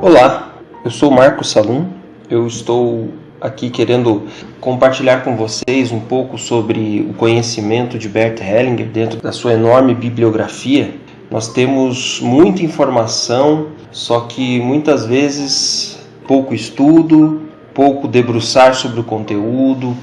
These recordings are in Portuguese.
Olá, eu sou o Marcos Salum. Eu estou aqui querendo compartilhar com vocês um pouco sobre o conhecimento de Bert Hellinger dentro da sua enorme bibliografia. Nós temos muita informação, só que muitas vezes pouco estudo, pouco debruçar sobre o conteúdo,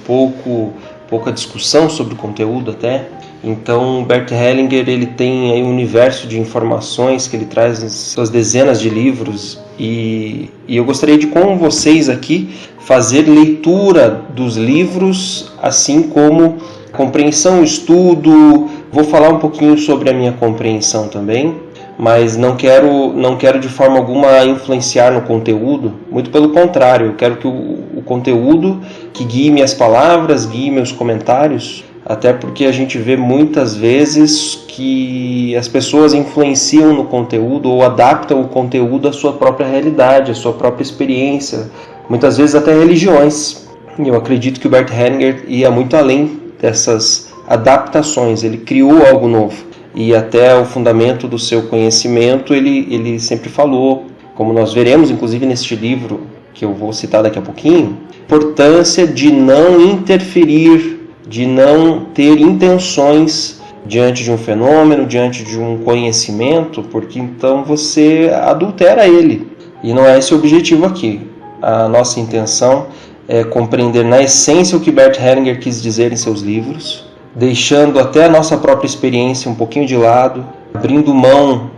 pouca discussão sobre o conteúdo até. Então, Bert Hellinger ele tem aí um universo de informações que ele traz em suas dezenas de livros e eu gostaria de, com vocês aqui, fazer leitura dos livros, assim como compreensão, estudo. Vou falar um pouquinho sobre a minha compreensão também, mas não quero de forma alguma influenciar no conteúdo, muito pelo contrário, eu quero que o conteúdo que guie minhas palavras, guie meus comentários, até porque a gente vê muitas vezes que as pessoas influenciam no conteúdo ou adaptam o conteúdo à sua própria realidade, à sua própria experiência, muitas vezes até religiões. E eu acredito que o Bert Hellinger ia muito além dessas adaptações, ele criou algo novo. E até o fundamento do seu conhecimento ele sempre falou, como nós veremos inclusive neste livro, que eu vou citar daqui a pouquinho, a importância de não interferir, de não ter intenções diante de um fenômeno, diante de um conhecimento, porque então você adultera ele. E não é esse o objetivo aqui. A nossa intenção é compreender na essência o que Bert Hellinger quis dizer em seus livros, deixando até a nossa própria experiência um pouquinho de lado, abrindo mão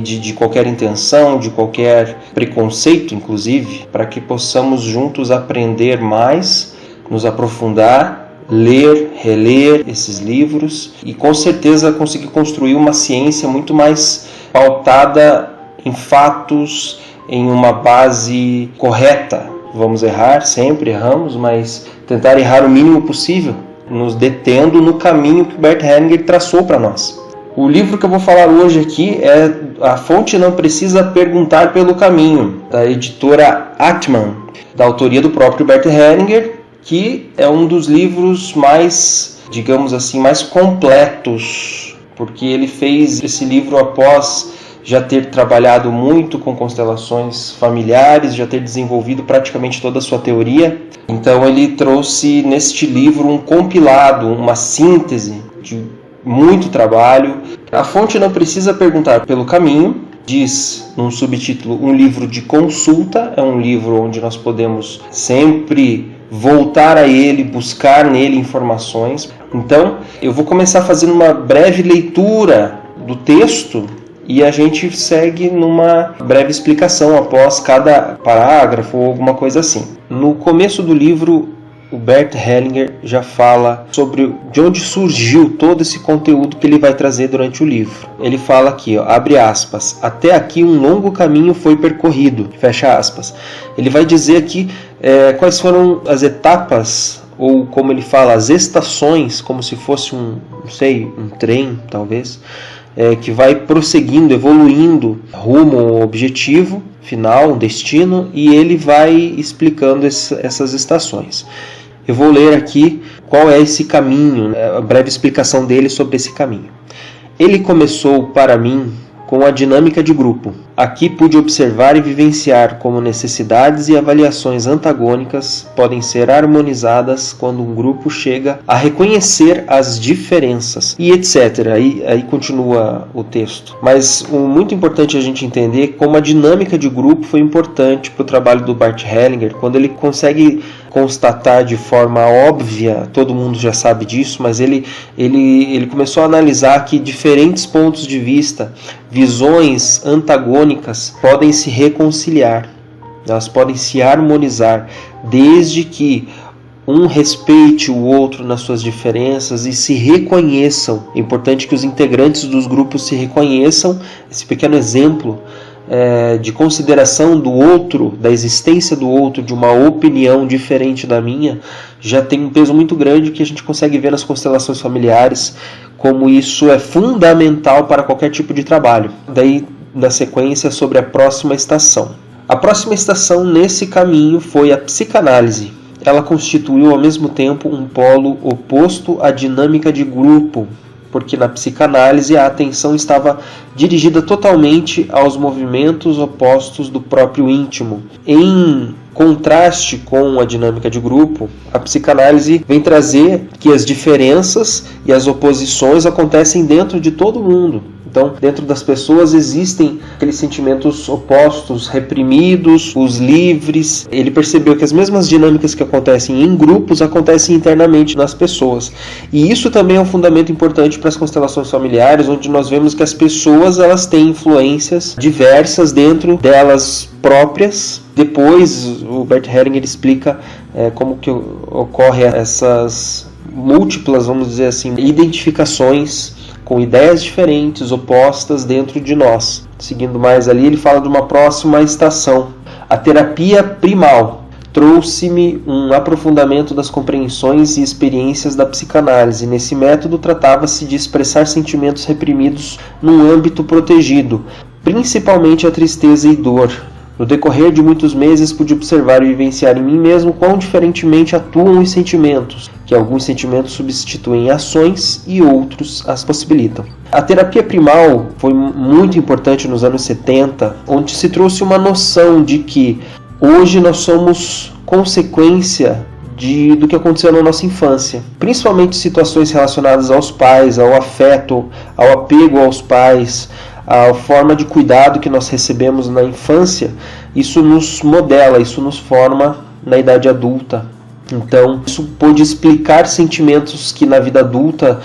de qualquer intenção, de qualquer preconceito, inclusive, para que possamos juntos aprender mais, nos aprofundar, ler, reler esses livros e com certeza conseguir construir uma ciência muito mais pautada em fatos, em uma base correta. Vamos errar, sempre erramos, mas tentar errar o mínimo possível, nos detendo no caminho que Bert Hellinger traçou para nós. O livro que eu vou falar hoje aqui é A Fonte Não Precisa Perguntar Pelo Caminho, da editora Altman, da autoria do próprio Bert Hellinger, que é um dos livros mais, digamos assim, mais completos, porque ele fez esse livro após já ter trabalhado muito com constelações familiares, já ter desenvolvido praticamente toda a sua teoria. Então ele trouxe neste livro um compilado, uma síntese de muito trabalho. A Fonte Não Precisa Perguntar Pelo Caminho, diz num subtítulo, um livro de consulta, é um livro onde nós podemos sempre voltar a ele, buscar nele informações. Então, eu vou começar fazendo uma breve leitura do texto e a gente segue numa breve explicação após cada parágrafo ou alguma coisa assim. No começo do livro, o Bert Hellinger já fala sobre de onde surgiu todo esse conteúdo que ele vai trazer durante o livro. Ele fala aqui, ó, abre aspas, até aqui um longo caminho foi percorrido, fecha aspas. Ele vai dizer aqui quais foram as etapas, ou como ele fala, as estações, como se fosse um trem, talvez, que vai prosseguindo, evoluindo rumo ao objetivo final, um destino, e ele vai explicando essas estações. Eu vou ler aqui qual é esse caminho, a breve explicação dele sobre esse caminho. Ele começou para mim com a dinâmica de grupo. Aqui pude observar e vivenciar como necessidades e avaliações antagônicas podem ser harmonizadas quando um grupo chega a reconhecer as diferenças e etc. Aí continua o texto. Mas muito importante a gente entender como a dinâmica de grupo foi importante para o trabalho do Bert Hellinger, quando ele consegue constatar de forma óbvia, todo mundo já sabe disso, mas ele começou a analisar que diferentes pontos de vista, visões antagônicas podem se reconciliar, elas podem se harmonizar, desde que um respeite o outro nas suas diferenças e se reconheçam. É importante que os integrantes dos grupos se reconheçam. Esse pequeno exemplo de consideração do outro, da existência do outro, de uma opinião diferente da minha, já tem um peso muito grande que a gente consegue ver nas constelações familiares, como isso é fundamental para qualquer tipo de trabalho. Daí, na sequência, sobre a próxima estação. A próxima estação nesse caminho foi a psicanálise. Ela constituiu ao mesmo tempo um polo oposto à dinâmica de grupo. porque na psicanálise a atenção estava dirigida totalmente aos movimentos opostos do próprio íntimo. Em contraste com a dinâmica de grupo, a psicanálise vem trazer que as diferenças e as oposições acontecem dentro de todo mundo. Então, dentro das pessoas existem aqueles sentimentos opostos, reprimidos, os livres. Ele percebeu que as mesmas dinâmicas que acontecem em grupos acontecem internamente nas pessoas. E isso também é um fundamento importante para as constelações familiares, onde nós vemos que as pessoas elas têm influências diversas dentro delas próprias. Depois, o Bert Hellinger explica como que ocorre essas múltiplas, vamos dizer assim, identificações com ideias diferentes, opostas dentro de nós. Seguindo mais ali, ele fala de uma próxima estação. A terapia primal trouxe-me um aprofundamento das compreensões e experiências da psicanálise. Nesse método tratava-se de expressar sentimentos reprimidos num âmbito protegido, principalmente a tristeza e dor. No decorrer de muitos meses pude observar e vivenciar em mim mesmo quão diferentemente atuam os sentimentos, que alguns sentimentos substituem ações e outros as possibilitam. A terapia primal foi muito importante nos anos 70, onde se trouxe uma noção de que hoje nós somos consequência do que aconteceu na nossa infância, principalmente situações relacionadas aos pais, ao afeto, ao apego aos pais, a forma de cuidado que nós recebemos na infância. Isso nos modela, isso nos forma na idade adulta. Então, isso pode explicar sentimentos que na vida adulta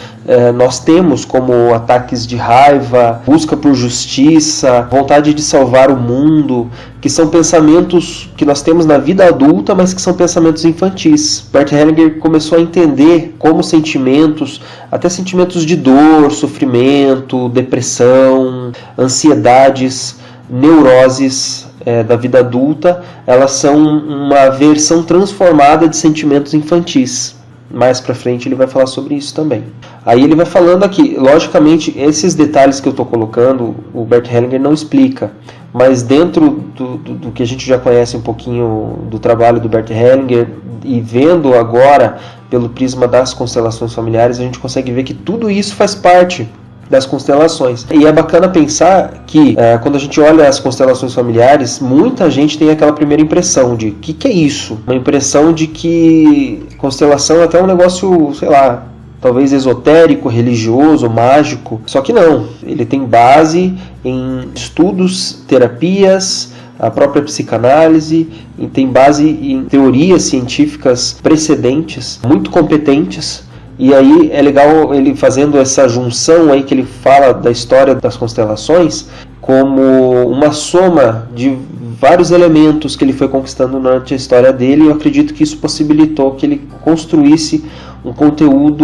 nós temos, como ataques de raiva, busca por justiça, vontade de salvar o mundo, que são pensamentos que nós temos na vida adulta, mas que são pensamentos infantis. Bert Hellinger começou a entender como sentimentos, até sentimentos de dor, sofrimento, depressão, ansiedades, neuroses da vida adulta, elas são uma versão transformada de sentimentos infantis. Mais pra frente ele vai falar sobre isso também. Aí ele vai falando aqui, logicamente, esses detalhes que eu estou colocando, o Bert Hellinger não explica, mas dentro do que a gente já conhece um pouquinho do trabalho do Bert Hellinger, e vendo agora pelo prisma das constelações familiares, a gente consegue ver que tudo isso faz parte das constelações. E é bacana pensar que quando a gente olha as constelações familiares, muita gente tem aquela primeira impressão de que é isso? Uma impressão de que constelação é até um negócio, sei lá, talvez esotérico, religioso, mágico. Só que não, ele tem base em estudos, terapias, a própria psicanálise, e tem base em teorias científicas precedentes, muito competentes. E aí é legal ele fazendo essa junção aí que ele fala da história das constelações como uma soma de vários elementos que ele foi conquistando durante a história dele, e eu acredito que isso possibilitou que ele construísse um conteúdo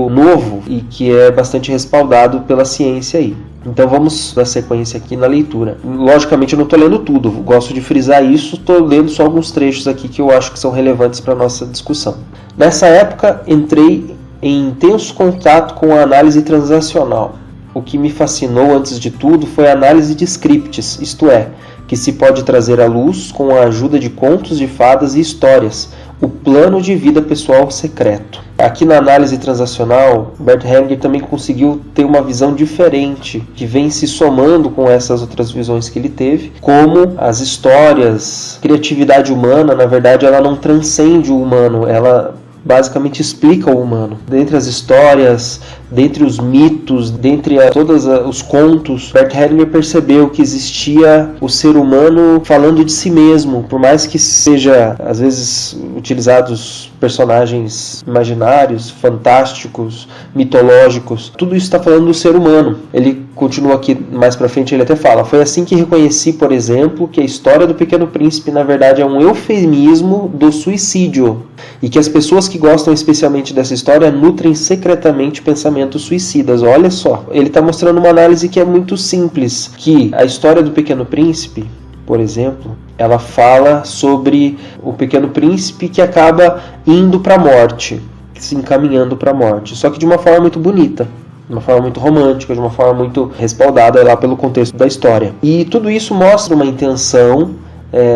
novo e que é bastante respaldado pela ciência aí. Então vamos dar sequência aqui na leitura. Logicamente eu não estou lendo tudo, gosto de frisar isso, estou lendo só alguns trechos aqui que eu acho que são relevantes para a nossa discussão. Nessa época entrei em intenso contato com a análise transacional. O que me fascinou antes de tudo foi a análise de scripts, isto é, que se pode trazer à luz com a ajuda de contos de fadas e histórias, o plano de vida pessoal secreto. Aqui na análise transacional, Bert Hellinger também conseguiu ter uma visão diferente, que vem se somando com essas outras visões que ele teve, como as histórias, criatividade humana, na verdade ela não transcende o humano, ela basicamente explica o humano. Dentre as histórias, dentre os mitos, dentre todos os contos, Bert Hellinger percebeu que existia o ser humano falando de si mesmo, por mais que seja, às vezes, utilizados personagens imaginários, fantásticos, mitológicos, tudo isso está falando do ser humano. Ele continua aqui mais pra frente, ele até fala: foi assim que reconheci, por exemplo, que a história do Pequeno Príncipe na verdade é um eufemismo do suicídio, e que as pessoas que gostam especialmente dessa história nutrem secretamente pensamentos suicidas. Olha só, ele está mostrando uma análise que é muito simples, que a história do Pequeno Príncipe, por exemplo, ela fala sobre o Pequeno Príncipe que acaba indo para a morte, se encaminhando para a morte, só que de uma forma muito bonita, de uma forma muito romântica, de uma forma muito respaldada lá pelo contexto da história. E tudo isso mostra uma intenção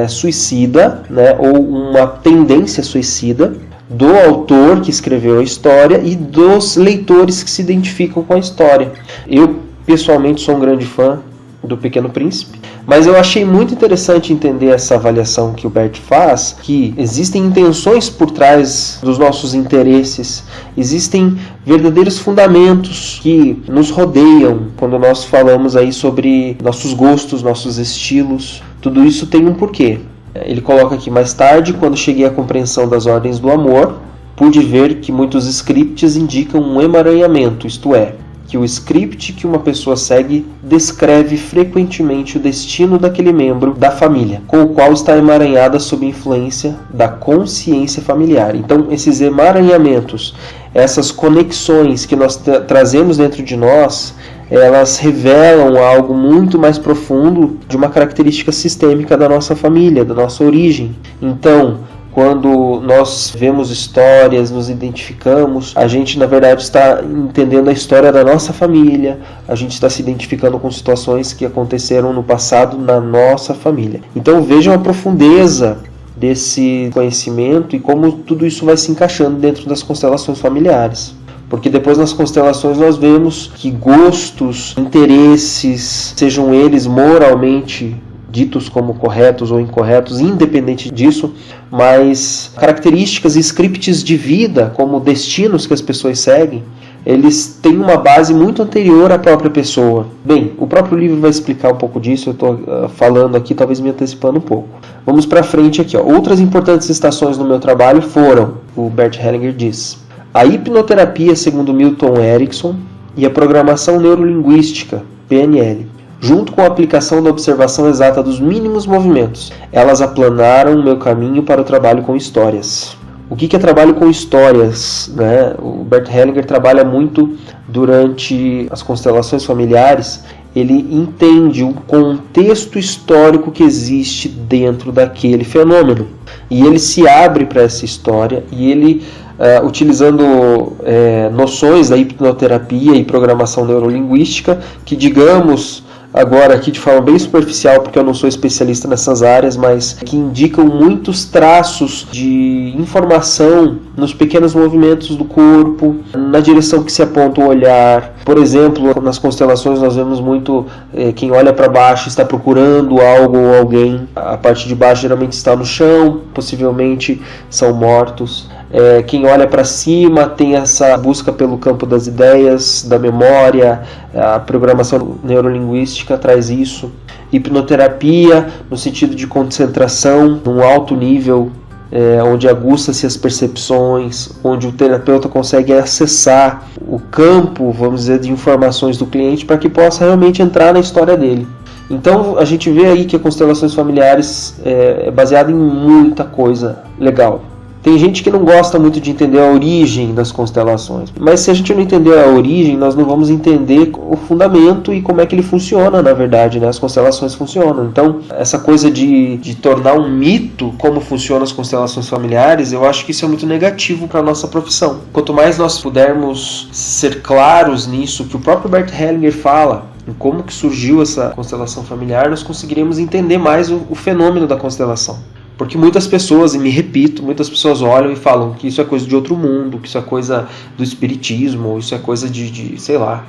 suicida, né, ou uma tendência suicida do autor que escreveu a história e dos leitores que se identificam com a história. Eu, pessoalmente, sou um grande fã do Pequeno Príncipe, mas eu achei muito interessante entender essa avaliação que o Bert faz, que existem intenções por trás dos nossos interesses, existem verdadeiros fundamentos que nos rodeiam quando nós falamos aí sobre nossos gostos, nossos estilos. Tudo isso tem um porquê. Ele coloca aqui: mais tarde, quando cheguei à compreensão das ordens do amor, pude ver que muitos scripts indicam um emaranhamento, isto é, que o script que uma pessoa segue descreve frequentemente o destino daquele membro da família, com o qual está emaranhada sob influência da consciência familiar. Então, esses emaranhamentos, essas conexões que nós trazemos dentro de nós, elas revelam algo muito mais profundo de uma característica sistêmica da nossa família, da nossa origem. Então, quando nós vemos histórias, nos identificamos, a gente na verdade está entendendo a história da nossa família, a gente está se identificando com situações que aconteceram no passado na nossa família. Então vejam a profundeza desse conhecimento e como tudo isso vai se encaixando dentro das constelações familiares. Porque depois nas constelações nós vemos que gostos, interesses, sejam eles moralmente ditos como corretos ou incorretos, independente disso, mas características e scripts de vida, como destinos que as pessoas seguem, eles têm uma base muito anterior à própria pessoa. Bem, o próprio livro vai explicar um pouco disso, eu estou falando aqui, talvez me antecipando um pouco. Vamos para frente aqui. Outras importantes estações no meu trabalho foram, o Bert Hellinger diz, a hipnoterapia segundo Milton Erickson e a programação neurolinguística, PNL. Junto com a aplicação da observação exata dos mínimos movimentos, elas aplanaram o meu caminho para o trabalho com histórias. O que é trabalho com histórias? Né? O Bert Hellinger trabalha muito durante as constelações familiares, ele entende o contexto histórico que existe dentro daquele fenômeno. E ele se abre para essa história e ele, utilizando noções da hipnoterapia e programação neurolinguística, que digamos agora aqui de forma bem superficial, porque eu não sou especialista nessas áreas, mas que indicam muitos traços de informação nos pequenos movimentos do corpo, na direção que se aponta o olhar. Por exemplo, nas constelações nós vemos muito quem olha para baixo está procurando algo ou alguém. A parte de baixo geralmente está no chão, possivelmente são mortos. Quem olha para cima tem essa busca pelo campo das ideias, da memória, a programação neurolinguística traz isso. Hipnoterapia, no sentido de concentração, num alto nível, onde aguça-se as percepções, onde o terapeuta consegue acessar o campo, vamos dizer, de informações do cliente para que possa realmente entrar na história dele. Então a gente vê aí que a constelações familiares é baseada em muita coisa legal. Tem gente que não gosta muito de entender a origem das constelações, mas se a gente não entender a origem, nós não vamos entender o fundamento e como é que ele funciona, na verdade, né? As constelações funcionam. Então, essa coisa de tornar um mito como funcionam as constelações familiares, eu acho que isso é muito negativo para a nossa profissão. Quanto mais nós pudermos ser claros nisso, que o próprio Bert Hellinger fala, em como que surgiu essa constelação familiar, nós conseguiremos entender mais o fenômeno da constelação. Porque muitas pessoas, e me repito, muitas pessoas olham e falam que isso é coisa de outro mundo, que isso é coisa do espiritismo, ou isso é coisa de sei lá.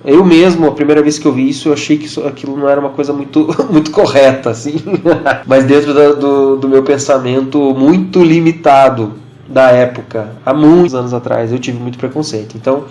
Eu mesmo, a primeira vez que eu vi isso, eu achei que aquilo não era uma coisa muito, muito correta, assim. Mas dentro do meu pensamento muito limitado da época, há muitos anos atrás, eu tive muito preconceito. Então,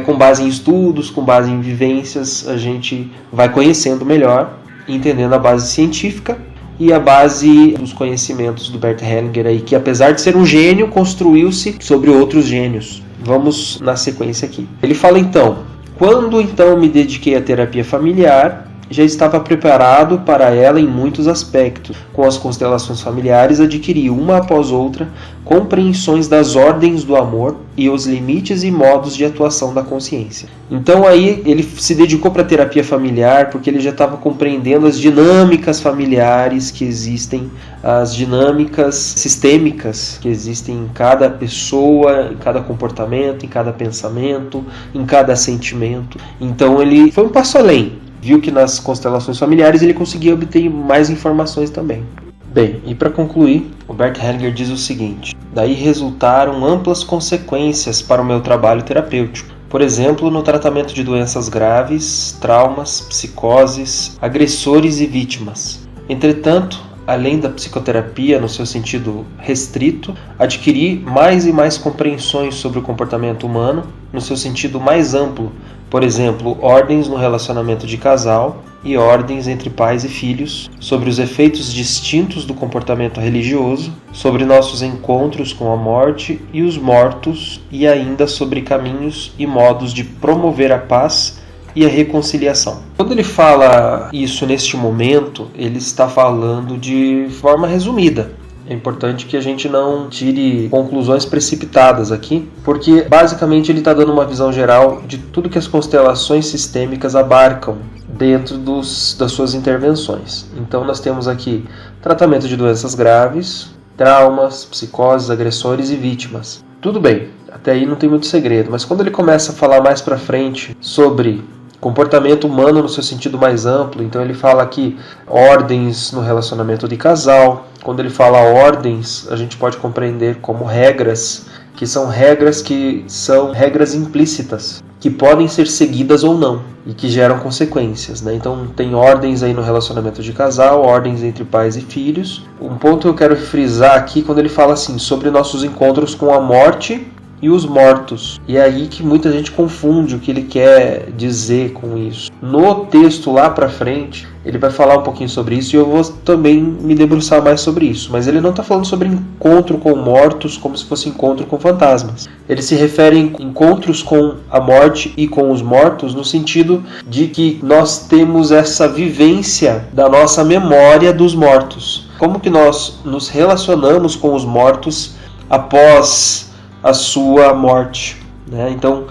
com base em estudos, com base em vivências, a gente vai conhecendo melhor, entendendo a base científica, e a base dos conhecimentos do Bert Hellinger aí, que apesar de ser um gênio, construiu-se sobre outros gênios. Vamos na sequência aqui. Ele fala então, quando então me dediquei à terapia familiar, já estava preparado para ela em muitos aspectos. Com as constelações familiares adquiri uma após outra compreensões das ordens do amor e os limites e modos de atuação da consciência. Então aí ele se dedicou para a terapia familiar porque ele já estava compreendendo as dinâmicas familiares que existem, as dinâmicas sistêmicas que existem em cada pessoa, em cada comportamento, em cada pensamento, em cada sentimento. Então ele foi um passo além. Viu que nas constelações familiares ele conseguia obter mais informações também. Bem, e para concluir, o Bert Hellinger diz o seguinte: daí resultaram amplas consequências para o meu trabalho terapêutico. Por exemplo, no tratamento de doenças graves, traumas, psicoses, agressores e vítimas. Entretanto, além da psicoterapia no seu sentido restrito, adquiri mais e mais compreensões sobre o comportamento humano no seu sentido mais amplo, por exemplo, ordens no relacionamento de casal e ordens entre pais e filhos, sobre os efeitos distintos do comportamento religioso, sobre nossos encontros com a morte e os mortos e ainda sobre caminhos e modos de promover a paz e a reconciliação. Quando ele fala isso neste momento, ele está falando de forma resumida. É importante que a gente não tire conclusões precipitadas aqui, porque basicamente ele está dando uma visão geral de tudo que as constelações sistêmicas abarcam dentro das suas intervenções. Então nós temos aqui tratamento de doenças graves, traumas, psicoses, agressores e vítimas. Tudo bem, até aí não tem muito segredo, mas quando ele começa a falar mais para frente sobre comportamento humano no seu sentido mais amplo, então ele fala aqui ordens no relacionamento de casal. Quando ele fala ordens, a gente pode compreender como regras que são regras implícitas, que podem ser seguidas ou não, e que geram consequências, né? Então tem ordens aí no relacionamento de casal, ordens entre pais e filhos. Um ponto que eu quero frisar aqui, quando ele fala assim, sobre nossos encontros com a morte e os mortos. E é aí que muita gente confunde o que ele quer dizer com isso. No texto lá pra frente, ele vai falar um pouquinho sobre isso e eu vou também me debruçar mais sobre isso. Mas ele não está falando sobre encontro com mortos como se fosse encontro com fantasmas. Ele se refere a encontros com a morte e com os mortos no sentido de que nós temos essa vivência da nossa memória dos mortos. Como que nós nos relacionamos com os mortos após a sua morte, né? Então,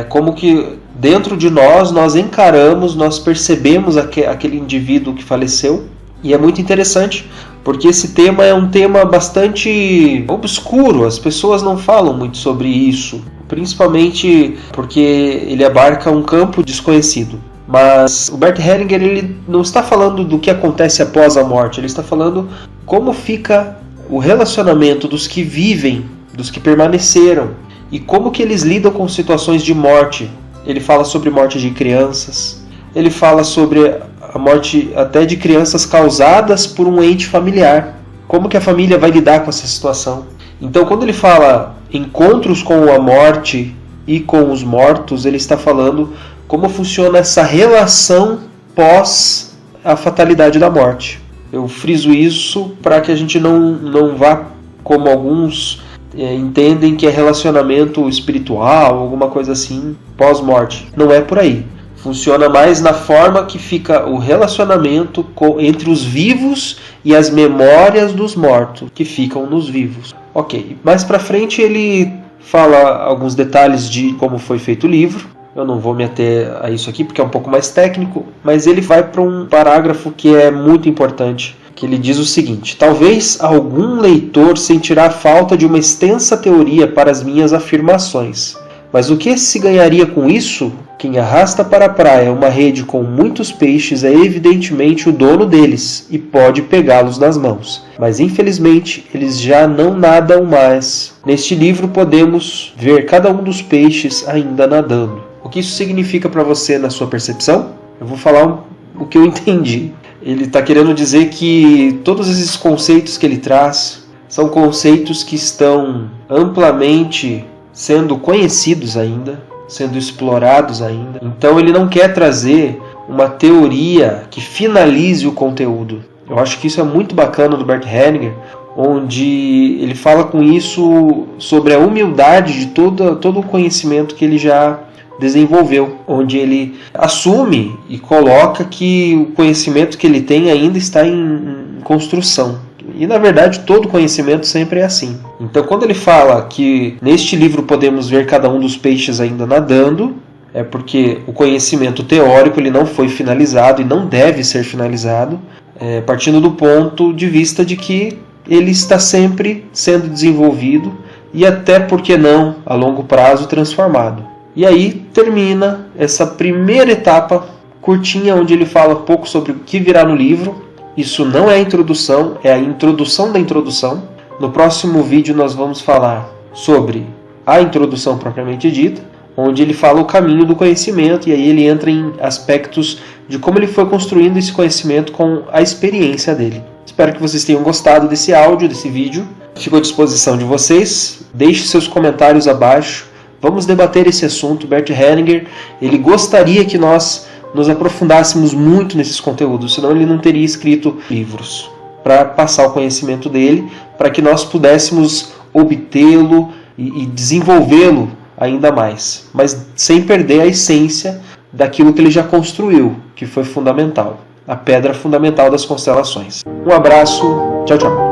como que dentro de nós encaramos, nós percebemos aquele indivíduo que faleceu, e é muito interessante, porque esse tema é um tema bastante obscuro, as pessoas não falam muito sobre isso, principalmente porque ele abarca um campo desconhecido. Mas o Bert Hellinger, ele não está falando do que acontece após a morte, ele está falando como fica o relacionamento dos que vivem, dos que permaneceram, e como que eles lidam com situações de morte. Ele fala sobre morte de crianças, ele fala sobre a morte até de crianças causadas por um ente familiar, como que a família vai lidar com essa situação. Então quando ele fala encontros com a morte e com os mortos, ele está falando como funciona essa relação pós a fatalidade da morte. Eu friso isso para que a gente não vá como alguns entendem que é relacionamento espiritual, alguma coisa assim, pós-morte. Não é por aí. Funciona mais na forma que fica o relacionamento entre os vivos e as memórias dos mortos, que ficam nos vivos. Ok, mais pra frente ele fala alguns detalhes de como foi feito o livro. Eu não vou me ater a isso aqui porque é um pouco mais técnico, mas ele vai para um parágrafo que é muito importante, que ele diz o seguinte: talvez algum leitor sentirá falta de uma extensa teoria para as minhas afirmações. Mas o que se ganharia com isso? Quem arrasta para a praia uma rede com muitos peixes é evidentemente o dono deles e pode pegá-los nas mãos. Mas infelizmente eles já não nadam mais. Neste livro podemos ver cada um dos peixes ainda nadando. O que isso significa para você na sua percepção? Eu vou falar o que eu entendi. Ele está querendo dizer que todos esses conceitos que ele traz são conceitos que estão amplamente sendo conhecidos ainda, sendo explorados ainda. Então ele não quer trazer uma teoria que finalize o conteúdo. Eu acho que isso é muito bacana do Bert Hellinger, onde ele fala com isso sobre a humildade de todo o conhecimento que ele já desenvolveu, onde ele assume e coloca que o conhecimento que ele tem ainda está em construção. E na verdade todo conhecimento sempre é assim. Então quando ele fala que neste livro podemos ver cada um dos peixes ainda nadando, é porque o conhecimento teórico ele não foi finalizado e não deve ser finalizado, partindo do ponto de vista de que ele está sempre sendo desenvolvido e até, por que não, a longo prazo transformado. E aí termina essa primeira etapa curtinha, onde ele fala um pouco sobre o que virá no livro, Isso não é a introdução, é a introdução da introdução. No próximo vídeo nós vamos falar sobre a introdução propriamente dita, onde ele fala o caminho do conhecimento e aí ele entra em aspectos de como ele foi construindo esse conhecimento com a experiência dele. Espero que vocês tenham gostado desse áudio, desse vídeo. Fico à disposição de vocês. Deixe seus comentários abaixo. Vamos debater esse assunto. Bert Hellinger, ele gostaria que nós nos aprofundássemos muito nesses conteúdos, senão ele não teria escrito livros para passar o conhecimento dele, para que nós pudéssemos obtê-lo e desenvolvê-lo ainda mais, mas sem perder a essência daquilo que ele já construiu, que foi fundamental, a pedra fundamental das constelações. Um abraço, tchau, tchau.